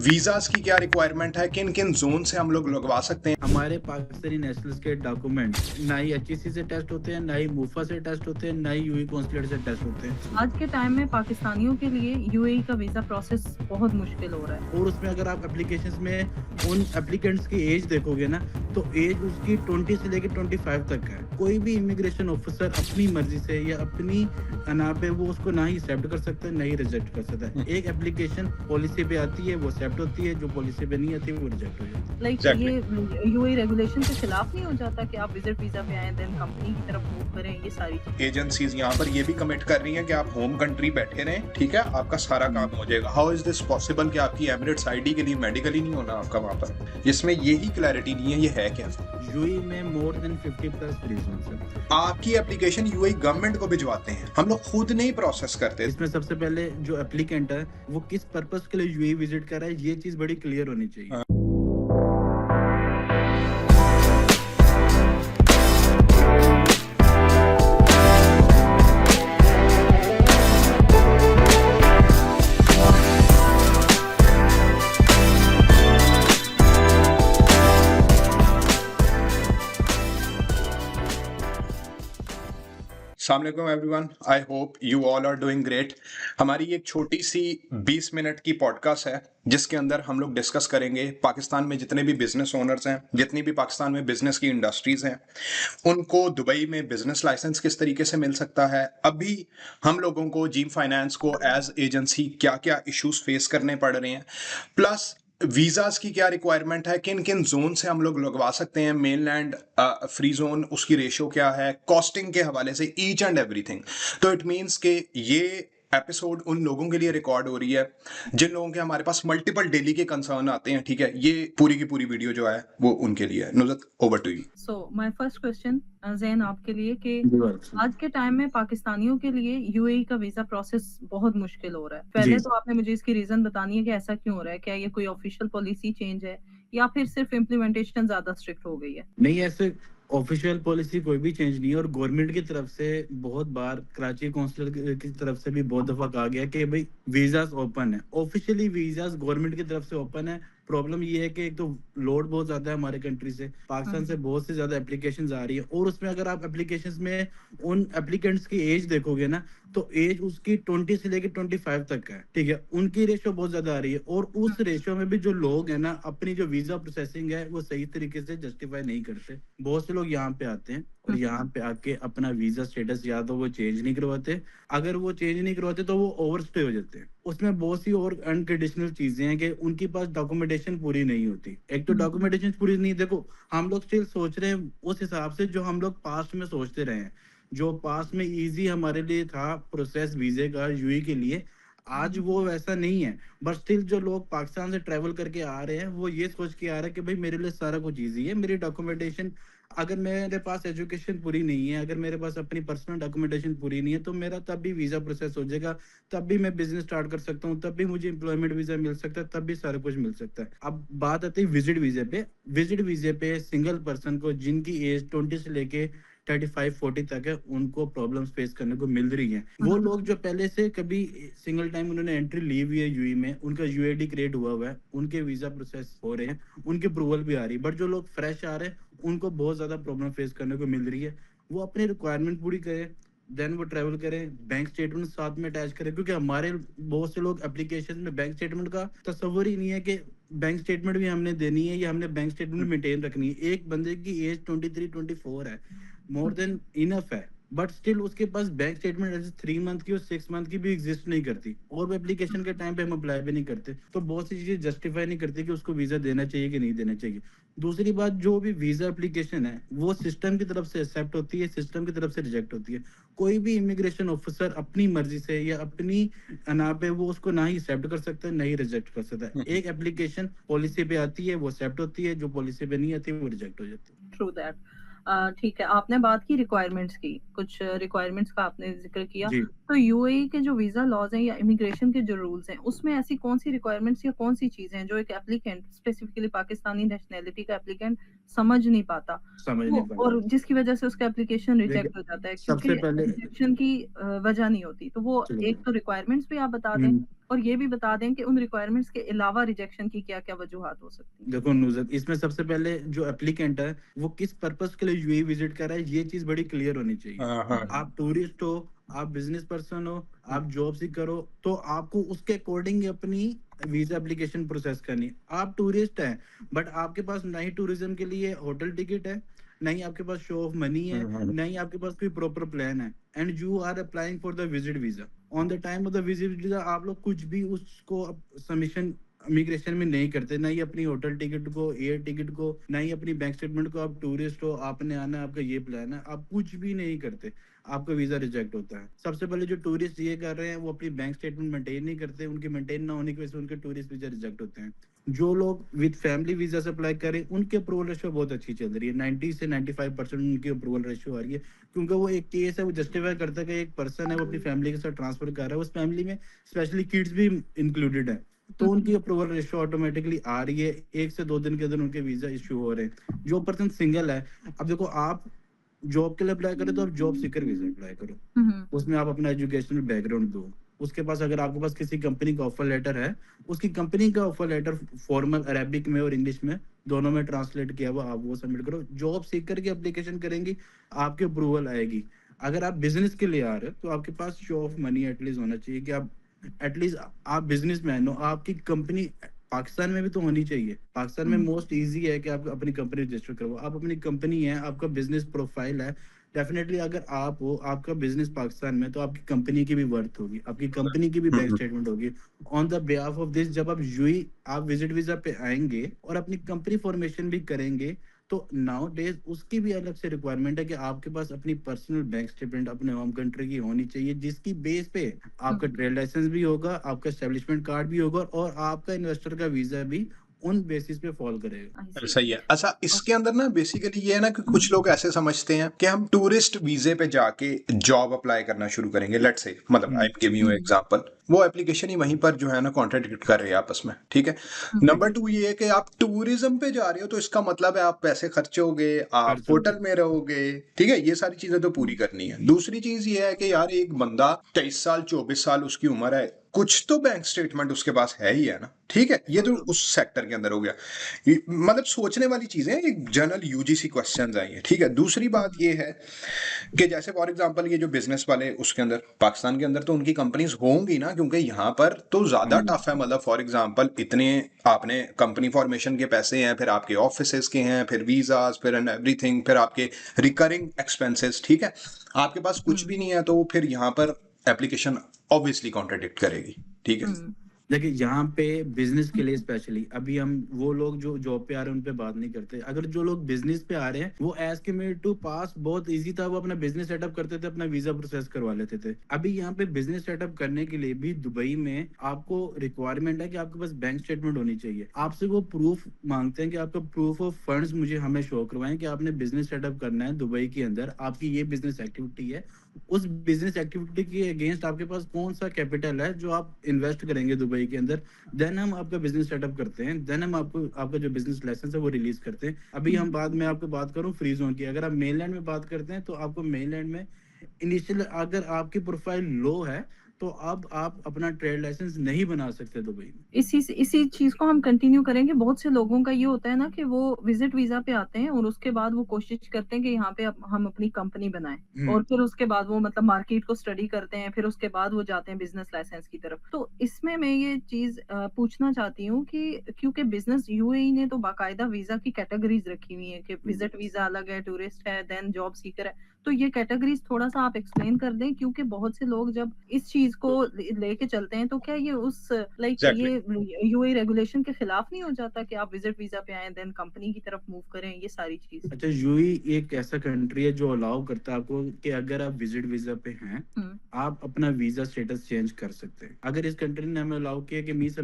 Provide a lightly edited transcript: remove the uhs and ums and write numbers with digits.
Visas की क्या requirement है, किन किन जोन से हम लोग लगवा सकते हैं। हमारे पाकिस्तानी नेशनल्स के डॉक्यूमेंट ना ही एचईसी से टेस्ट होते हैं, ना ही मुफा से टेस्ट होते हैं, ना ही यूएई कॉन्सुलेट से टेस्ट होते हैं। आज के टाइम में पाकिस्तानियों के लिए यूएई का वीजा प्रोसेस बहुत मुश्किल हो रहा है। और उसमें अगर आप एप्लीकेशंस में उन एप्लीकेंट्स की एज देखोगे ना, तो एज उसकी 20 से लेकर 25 तक है। कोई भी इमिग्रेशन ऑफिसर अपनी मर्जी से या अपनी अना पे वो उसको ना ही एक्सेप्ट कर सकता है, ना ही रिजेक्ट कर सकता है। एक एप्लीकेशन पॉलिसी पे आती है, वो एक्सेप्ट होती है, जो पॉलिसी पे नहीं आती वो रिजेक्ट हो जाती है। Like Exactly. ये यूएई रेगुलेशन के खिलाफ नहीं हो जाता कि आप विजिट वीजा पे आए देन कंपनी की तरफ मूव करें, ये सारी चीजें। एजेंसीज यहाँ पर ये भी कमिट कर रही हैं कि आप होम कंट्री बैठे रहें, ठीक है, आपका सारा काम हो जाएगा। हाउ इज दिस पॉसिबल कि आपकी एमिरेट्स आईडी के लिए मेडिकल ही नहीं होना आपका वहाँ पर, जिसमें यही क्लैरिटी नहीं है, ये है क्या। यूएई में मोर देन 50+ फ्री जोन्स हैं। आपकी एप्लीकेशन यूएई गवर्नमेंट को भिजवाते हैं, हम लोग खुद नहीं प्रोसेस करते। इसमें सबसे पहले जो एप्लीकेंट है वो किस पर्पस के लिए यूएई विजिट कर रहा है, ये चीज बड़ी क्लियर होनी चाहिए। अस्सलाम वालेकुम everyone, I hope you all are doing great. हमारी एक छोटी सी 20 मिनट की पॉडकास्ट है जिसके अंदर हम लोग डिस्कस करेंगे पाकिस्तान में जितने भी बिजनेस ओनर्स हैं, जितनी भी पाकिस्तान में बिजनेस की इंडस्ट्रीज हैं, उनको दुबई में बिजनेस लाइसेंस किस तरीके से मिल सकता है। अभी हम लोगों को जीम फाइनेंस को एज एजेंसी क्या क्या इश्यूज फेस करने पड़ रहे हैं, प्लस वीजास की क्या रिक्वायरमेंट है, किन किन जोन से हम लोग लगवा सकते हैं, मेनलैंड फ्री जोन, उसकी रेशियो क्या है, कॉस्टिंग के हवाले से ईच एंड एवरीथिंग। तो इट मींस कि ये एपिसोड उन लोगों के लिए रिकॉर्ड हो रही है जिन लोगों के हमारे पास मल्टीपल डेली के कंसर्न आते हैं, ठीक है। ये पूरी की पूरी वीडियो जो है वो उनके लिए है। Nuzrat, over to you. So my first question Jain आपके लिए कि जी। आज के टाइम में पाकिस्तानियों के लिए यूएई का वीजा प्रोसेस बहुत मुश्किल हो रहा है। पहले तो आपने मुझे इसकी रीजन बतानी है कि ऐसा क्यों हो रहा है। क्या ये कोई ऑफिशियल पॉलिसी चेंज है या फिर सिर्फ इम्प्लीमेंटेशन ज्यादा स्ट्रिक्ट हो गई है? नहीं, ऐसे ऑफिशियल पॉलिसी कोई भी चेंज नहीं है, और गवर्नमेंट की तरफ से बहुत बार कराची काउंसिल की तरफ से भी बहुत दफा कहा गया कि भाई वीजास ओपन है। ऑफिशियली वीजास गवर्नमेंट की तरफ से ओपन है। प्रॉब्लम ये है कि एक तो लोड बहुत ज्यादा है हमारे कंट्री से, पाकिस्तान से बहुत से ज्यादा एप्लीकेशंस आ रही है, और उसमें अगर आप एप्लीकेशंस में उन एप्लीकेंट्स की एज देखोगे ना, तो एज उसकी 20 से लेकर 25 तक है, ठीक है। उनकी रेशियो बहुत ज्यादा आ रही है, और उस रेशियो में भी जो लोग है ना, अपनी जो वीजा प्रोसेसिंग है वो सही तरीके से जस्टिफाई नहीं करते। बहुत से लोग यहाँ पे आते हैं और यहाँ पे आके अपना वीजा स्टेटस या तो वो चेंज नहीं करवाते, अगर वो चेंज नहीं करवाते तो वो ओवरस्टे हो जाते हैं। उसमें बहुत सी और अनकंडीशनल चीजें हैं कि उनके पास डॉक्यूमेंटेशन पूरी नहीं होती। एक तो डॉक्यूमेंटेशन पूरी नहीं, देखो हम लोग स्टिल सोच रहे हैं उस हिसाब से जो हम लोग पास्ट में सोचते रहे हैं, जो पास्ट में इजी हमारे लिए था प्रोसेस वीजे का यूएई के लिए, आज वो वैसा नहीं है। बट स्टिल जो लोग पाकिस्तान से ट्रेवल करके आ रहे हैं वो ये सोच के आ रहे हैं कि भाई मेरे लिए सारा कुछ इजी है, मेरी डॉक्यूमेंटेशन, अगर मेरे पास एजुकेशन पूरी नहीं है, अगर मेरे पास अपनी पर्सनल डॉक्यूमेंटेशन पूरी नहीं है, तो मेरा तब भी वीजा प्रोसेस हो जाएगा, तब भी मैं बिजनेस स्टार्ट कर सकता हूँ, तब भी मुझे एम्प्लॉयमेंट वीजा मिल सकता है, तब भी सारा कुछ मिल सकता है। अब बात आती है विजिट वीजे पे। विजिट वीजे पे सिंगल पर्सन को जिनकी एज 20 से लेके 35-40 तक है, उनको प्रॉब्लम्स फेस करने को मिल रही है। वो लोग जो पहले से कभी सिंगल टाइम उन्होंने एंट्री ली हुई है यूएई में, उनका यूएडी क्रिएट हुआ है, उनके वीजा प्रोसेस हो रहे हैं, उनकी अप्रूवल भी आ रही है। बट जो लोग फ्रेश आ रहे हैं उनको बहुत ज्यादा प्रॉब्लम फेस करने को मिल रही है। वो अपनी रिक्वायरमेंट पूरी करें, देन वो ट्रेवल करें, बैंक स्टेटमेंट साथ में अटैच करें, क्योंकि हमारे बहुत से लोग एप्लीकेशन में बैंक स्टेटमेंट का तस्वर ही नहीं है कि बैंक स्टेटमेंट भी हमने देनी है या हमने बैंक स्टेटमेंट मेंटेन रखनी है। एक बंदे की एज 23-24 है, मोर देन इनफ है, बट स्टिल उसके पास बैंक स्टेटमेंट ऐसे 3 मंथ की और 6 मंथ की भी एग्जिस्ट नहीं करती, और वो एप्लीकेशन के टाइम पे हम अप्लाई भी नहीं करते। तो बहुत सी चीजें जस्टिफाई नहीं करती कि उसको वीजा देना चाहिए कि नहीं देना चाहिए। दूसरी बात, जो भी वीजा एप्लीकेशन है वो सिस्टम की तरफ से एक्सेप्ट होती है, सिस्टम की तरफ से रिजेक्ट होती है। कोई भी इमिग्रेशन ऑफिसर अपनी मर्जी से या अपनी अना पे वो उसको ना ही एक्सेप्ट कर सकता है, ना ही रिजेक्ट कर सकता है। एक एप्लीकेशन पॉलिसी पे आती है, वो एक्सेप्ट होती है, जो पॉलिसी पे नहीं आती वो रिजेक्ट हो जाती है। True that. ठीक है, आपने बात की रिक्वायरमेंट्स की, कुछ रिक्वायरमेंट्स का आपने जिक्र किया। जी। तो यूएई के जो वीजा लॉज हैं या इमिग्रेशन के जो रूल्स हैं, उसमें ऐसी कौन सी रिक्वायरमेंट्स या कौन सी चीजें हैं जो एक एप्लीकेंट, स्पेसिफिकली पाकिस्तानी नेशनैलिटी का एप्लीकेंट समझ नहीं पाता, समझ वो नहीं पाता। और जिसकी वजह से उसका एप्लीकेशन देखिए, रिजेक्ट हो जाता है, क्योंकि सबसे पहले रिजेक्शन की वजह नहीं होती। तो वो चलिए, एक तो रिक्वायरमेंट्स भी आप बता दें। और ये भी बता दें कि उन रिक्वायरमेंट्स के अलावा रिजेक्शन की क्या-क्या वजूहात हो सकती हैं? देखो नुज़रत, इसमें सबसे पहले जो एप्लीकेंट है वो किस पर्पस के लिए यूएई विजिट कर रहा है, ये चीज बड़ी क्लियर होनी चाहिए। हाँ आप टूरिस्ट हो, आप बिजनेस पर्सन हो, आप जॉब सीकर हो, तो आपको उसके अकॉर्डिंग अपनी वीजा एप्लीकेशन प्रोसेस करनी है। आप टूरिस्ट हैं बट आपके पास ना ही टूरिज्म के लिए होटल टिकट है, ना ही आपके पास शो ऑफ मनी है, ना ही आपके पास कोई प्रॉपर प्लान है, and you are applying for the visit visa. On the time of the visit visa आप लोग कुछ भी उसको सबमिशन इमिग्रेशन में नहीं करते, ना ही अपनी होटल टिकट को, एयर टिकट को, ना ही अपनी बैंक स्टेटमेंट को। आप टूरिस्ट हो, आपने आना है, आपका ये प्लान है, आप कुछ भी नहीं करते, आपका वीजा रिजेक्ट होता है। सबसे पहले जो टूरिस्ट ये कर रहे हैं वो अपनी बैंक स्टेटमेंट मेंटेन नहीं करते, उनके मेंटेन ना होने की वजह से उनके टूरिस्ट वीजा रिजेक्ट होते हैं। जो लोग विद फैमिली वीजा से अप्लाई करें उनकी अप्रूवल रेशियो बहुत अच्छी चल रही है, 90 से 95% उनकी अप्रूवल रेशियो आ रही है, क्योंकि वो एक केस है, वो जस्टिफाई करता है कि एक पर्सन है वो अपनी फैमिली के साथ ट्रांसफर कर रहा है, उस फैमिली में स्पेशली किड्स भी इंक्लूडेड है, तो उनकी अप्रूवल रेशियो ऑटोमेटिकली आ रही है, 1 से 2 दिन के अंदर उनके वीजा इश्यू हो रहे हैं। जो पर्सन सिंगल है, अब देखो आप जॉब के लिए अप्लाई करें तो आप जॉब सीकर वीजा अप्लाई करो, उसमें आप अपना एजुकेशनल बैकग्राउंड दो, उसके पास अगर आपके पास किसी कंपनी का ऑफर लेटर है, उसकी कंपनी का ऑफर लेटर फॉर्मल अरेबिक में और इंग्लिश में दोनों में ट्रांसलेट किया हुआ आप वो सबमिट करो। जॉब सीकर की एप्लीकेशन करेंगी, आपकी अप्रूवल आएगी। अगर आप बिजनेस के लिए आ रहे हो तो आपके पास शो ऑफ मनी एटलीस्ट होना चाहिए कि आप एटलीस्ट आप बिजनेसमैन हो, आपकी कंपनी पाकिस्तान में भी तो होनी चाहिए। पाकिस्तान में मोस्ट इजी है कि आप अपनी कंपनी रजिस्टर करो, आप अपनी कंपनी है, आपका बिजनेस प्रोफाइल है, डेफिनेटली अगर आप हो, आपका बिजनेस पाकिस्तान में, तो आपकी कंपनी की भी वर्थ होगी, आपकी कंपनी की भी बैंक स्टेटमेंट होगी। On the behalf of this जब आप यूएई आप विजिट वीजा पे आएंगे और अपनी कंपनी फॉर्मेशन भी करेंगे, तो नाउ डेज उसकी भी अलग से रिक्वायरमेंट है कि आपके पास अपनी पर्सनल बैंक स्टेटमेंट अपने होम कंट्री की होनी चाहिए, जिसकी बेस पे आपका ट्रेड लाइसेंस भी होगा, आपका एस्टेब्लिशमेंट कार्ड भी होगा और आपका इन्वेस्टर का वीजा भी उन बेसिस पे फॉल करेगा। सही है। अच्छा, इसके अंदर ना बेसिकली ये है ना कि कुछ लोग ऐसे समझते हैं कि हम टूरिस्ट वीजे पे जाके जॉब अप्लाई करना शुरू करेंगे, लेट्स से, मतलब I am giving you example, वो एप्लीकेशन ही वहीं पर जो है ना कॉन्ट्रडिक्ट कर रही है आपस में, ठीक है। नंबर 2 ये है कि आप टूरिज्म पे जा रहे हो तो इसका मतलब है आप पैसे खर्चोगे, आप होटल में रहोगे, ठीक है, ये सारी चीजें तो पूरी करनी है। दूसरी चीज ये है कि यार एक बंदा 23 साल 24 साल उसकी उम्र है, कुछ तो बैंक स्टेटमेंट उसके पास है ही है ना, ठीक है, ये तो उस सेक्टर के अंदर हो गया। मतलब सोचने वाली चीजें, एक जनरल यूजीसी क्वेश्चंस आई है, ठीक है। दूसरी बात ये है कि जैसे फॉर एग्जांपल ये जो बिजनेस वाले उसके अंदर पाकिस्तान के अंदर तो उनकी कंपनीज होंगी ना, क्योंकि यहाँ पर तो ज्यादा टफ है। मतलब फॉर एग्जांपल इतने आपने कंपनी फॉर्मेशन के पैसे हैं, फिर आपके ऑफिसेज के हैं, फिर वीजाज, फिर एंड एवरीथिंग, फिर आपके रिकरिंग एक्सपेंसेस, ठीक है। आपके पास कुछ भी नहीं है तो फिर यहाँ पर एप्लीकेशन ऑब्वियसली कॉन्ट्रडिक्ट करेगी, ठीक है। देखिए यहाँ पे बिजनेस के लिए स्पेशली अभी हम वो लोग जो जॉब पे आ रहे हैं उन पे बात नहीं करते। अगर जो लोग बिजनेस पे आ रहे हैं वो एज कम्पेयर टू पास बहुत इजी था, वो अपना बिजनेस सेटअप करते थे, अपना वीजा प्रोसेस करवा लेते थे। अभी यहाँ पे बिजनेस सेटअप करने के लिए भी दुबई में आपको रिक्वायरमेंट है कि आपके पास बैंक स्टेटमेंट होनी चाहिए। आपसे वो प्रूफ मांगते हैं कि आपका प्रूफ ऑफ फंड्स मुझे हमें शो करवाएं कि आपने बिजनेस सेटअप करना है दुबई के अंदर, आपकी ये बिजनेस एक्टिविटी है, उस बिजनेस एक्टिविटी के अगेंस्ट आपके पास कौन सा कैपिटल है जो आप इन्वेस्ट करेंगे दुबई के अंदर, देन हम आपका बिजनेस सेटअप करते हैं, देन हम आपको आपका जो बिजनेस लाइसेंस है वो रिलीज करते हैं। अभी हम बाद में आपको बात करूं फ्री जोन की, अगर आप मेनलैंड में बात करते हैं तो आपको मेनलैंड में इनिशियल अगर आपकी प्रोफाइल लो है तो अब आप अपना ट्रेड लाइसेंस नहीं बना सकते दुबई में। इसी चीज को हम कंटिन्यू करेंगे। बहुत से लोगों का ये होता है ना कि वो विजिट वीजा पे आते हैं और उसके बाद वो कोशिश करते हैं कि यहाँ पे हम अपनी कंपनी बनाएं और फिर उसके बाद वो मतलब मार्केट को स्टडी करते हैं, फिर उसके बाद वो जाते हैं बिजनेस लाइसेंस की तरफ। तो इसमें मैं ये चीज पूछना चाहती हूँ कि क्योंकि बिजनेस यूएई ने तो बाकायदा वीजा की कैटेगरीज रखी हुई है कि विजिट वीजा अलग है, टूरिस्ट है, देन जॉब सीकर है, तो ये कैटेगरीज थोड़ा सा आप एक्सप्लेन कर दें, क्योंकि बहुत से लोग जब इस चीज को लेके चलते हैं तो क्या ये उस ये यूएई रेगुलेशन के खिलाफ नहीं हो जाता कि आप विजिट वीजा पे आए देन कंपनी की तरफ मूव करें, ये सारी चीज? अच्छा, यूएई एक ऐसा कंट्री है जो अलाउ करता है आपको कि अगर आप विजिट वीजा पे हैं आप अपना वीजा स्टेटस चेंज कर सकते हैं। अगर इस कंट्री ने हमें अलाउ किया कि मीस